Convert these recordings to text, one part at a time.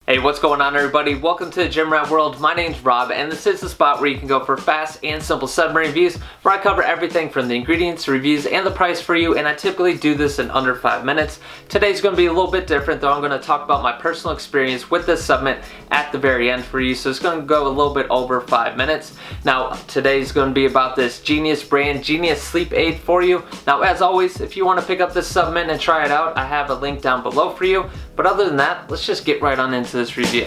Hey, what's going on everybody? Welcome to the Gym Rat World. My name's Rob and this is the spot where you can go for fast and simple supplement reviews where I cover everything from the ingredients, reviews, and the price for you, and I typically do this in under 5 minutes. Today's going to be a little bit different though. I'm going to talk about my personal experience with this supplement at the very end for you, so it's going to go a little bit over 5 minutes. Now today's going to be about this Genius brand, Genius Sleep Aid for you. Now as always, if you want to pick up this supplement and try it out, I have a link down below for you. But other than that, let's just get right on into this review.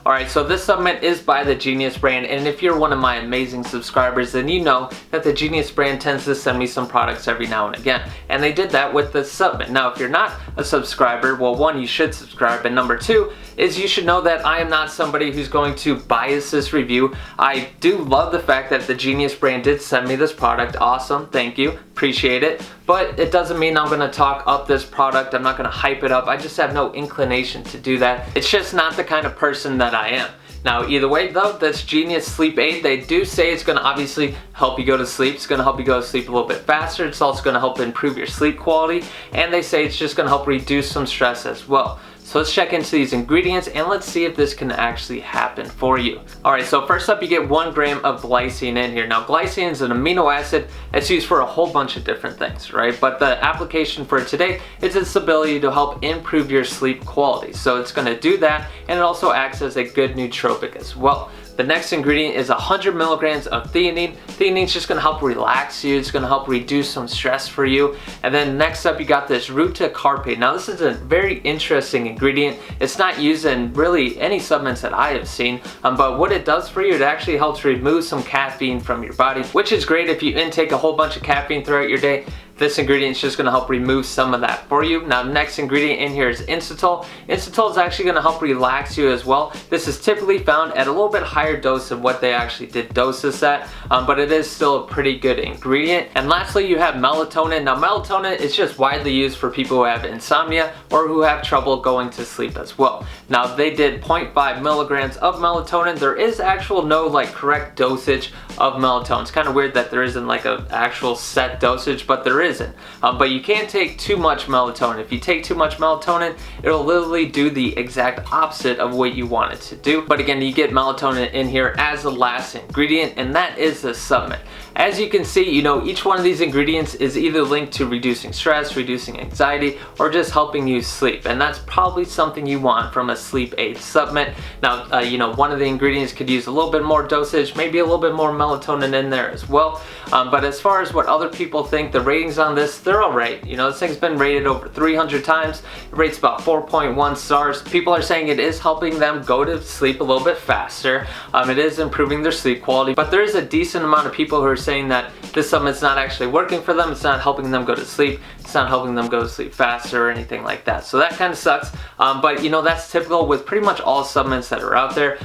Alright, so this supplement is by the Genius brand, and if you're one of my amazing subscribers, then you know that the Genius brand tends to send me some products every now and again, and they did that with this supplement. Now if you're not a subscriber, well, one, you should subscribe, and number two is you should know that I am not somebody who's going to bias this review. I do love the fact that the Genius brand did send me this product. Awesome, thank you, appreciate it, but it doesn't mean I'm going to talk up this product. I'm not going to hype it up. I just have no inclination to do that. It's just not the kind of person that I am. Now either way though, this Genius Sleep Aid, they do say it's going to obviously help you go to sleep. It's going to help you go to sleep a little bit faster. It's also going to help improve your sleep quality, and they say it's just going to help reduce some stress as well. So let's check into these ingredients and let's see if this can actually happen for you. Alright, so first up you get 1 gram of glycine in here. Now glycine is an amino acid that's used for a whole bunch of different things, right? But the application for it today is its ability to help improve your sleep quality. So it's going to do that, and it also acts as a good nootropic as well. The next ingredient is 100 milligrams of theanine. Theanine is just going to help relax you. It's going to help reduce some stress for you. And then next up you got this ruta carpe. Now this is a very interesting ingredient. It's not used in really any supplements that I have seen, but what it does for you, it actually helps remove some caffeine from your body, which is great if you intake a whole bunch of caffeine throughout your day. This ingredient is just going to help remove some of that for you. Now next ingredient in here is inositol. Inositol is actually going to help relax you as well. This is typically found at a little bit higher dose of what they actually did dose this at, but it is still a pretty good ingredient. And lastly you have melatonin. Now melatonin is just widely used for people who have insomnia or who have trouble going to sleep as well. Now they did 0.5 milligrams of melatonin. There is actual no correct dosage of melatonin. It's kind of weird that there isn't like an actual set dosage, but there isn't. But you can't take too much melatonin. If you take too much melatonin, it'll literally do the exact opposite of what you want it to do. But again, you get melatonin in here as the last ingredient, and that is the supplement. As you can see, each one of these ingredients is either linked to reducing stress, reducing anxiety, or just helping you sleep. And that's probably something you want from a sleep aid supplement. Now, one of the ingredients could use a little bit more dosage, maybe a little bit more melatonin in there as well. But as far as what other people think, the ratings on this, they're all right. This thing's been rated over 300 times. It rates about 4.1 stars. People are saying it is helping them go to sleep a little bit faster. It is improving their sleep quality, but there is a decent amount of people who are saying that this supplement's not actually working for them. It's not helping them go to sleep. It's not helping them go to sleep faster or anything like that. So that kind of sucks. But that's typical with pretty much all supplements that are out there.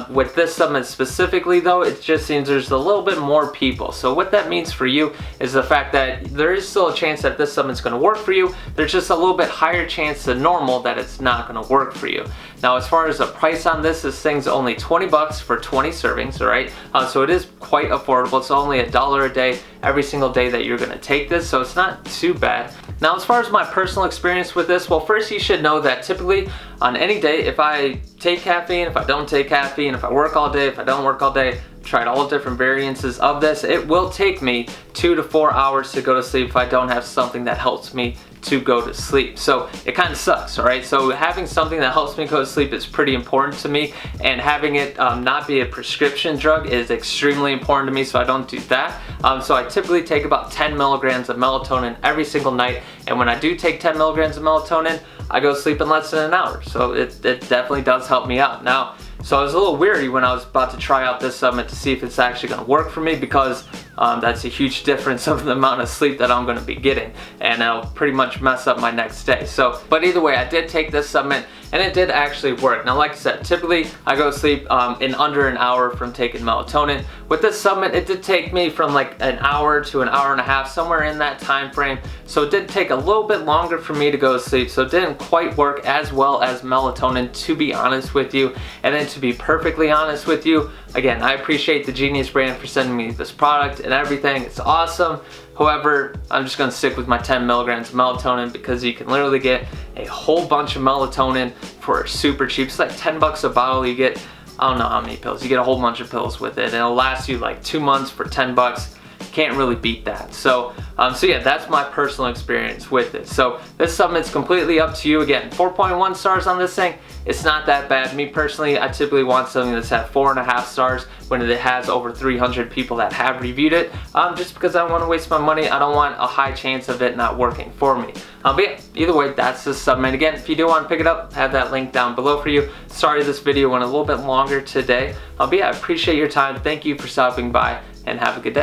With this supplement specifically though, it just seems there's a little bit more people. So what that means for you is the fact that there is still a chance that this supplement's going to work for you. There's just a little bit higher chance than normal that it's not going to work for you. Now as far as the price on this thing's only 20 bucks for 20 servings, alright? So it is quite affordable. It's only $1 a day every single day that you're going to take this, so it's not too bad. Now as far as my personal experience with this, well, first you should know that typically on any day, if I take caffeine, if I don't take caffeine, if I work all day, if I don't work all day, tried all the different variances of this, it will take me 2 to 4 hours to go to sleep if I don't have something that helps me to go to sleep. So it kind of sucks, alright? So having something that helps me go to sleep is pretty important to me, and having it not be a prescription drug is extremely important to me, so I don't do that. So I typically take about 10 milligrams of melatonin every single night, and when I do take 10 milligrams of melatonin, I go to sleep in less than an hour. So it definitely does help me out. Now, so I was a little weary when I was about to try out this supplement to see if it's actually going to work for me, because that's a huge difference of the amount of sleep that I'm going to be getting, and it'll pretty much mess up my next day. So, but either way, I did take this supplement and it did actually work. Now like I said, typically I go to sleep in under an hour from taking melatonin. With this supplement, it did take me from like an hour to an hour and a half, somewhere in that time frame. So it did take a little bit longer for me to go to sleep, so it didn't quite work as well as melatonin, to be honest with you. And then to be perfectly honest with you, again, I appreciate the Genius brand for sending me this product and everything. It's awesome. However, I'm just going to stick with my 10 milligrams of melatonin because you can literally get a whole bunch of melatonin for super cheap. It's like 10 bucks a bottle. You get, I don't know how many pills. You get a whole bunch of pills with it, and it'll last you like 2 months for 10 bucks. Can't really beat that. So yeah, that's my personal experience with it. So this supplement's completely up to you. Again, 4.1 stars on this thing. It's not that bad. Me personally, I typically want something that's at 4.5 stars when it has over 300 people that have reviewed it, just because I don't want to waste my money. I don't want a high chance of it not working for me. But yeah, either way, that's the supplement. Again, if you do want to pick it up, I have that link down below for you. Sorry this video went a little bit longer today. But yeah, I appreciate your time. Thank you for stopping by, and have a good day.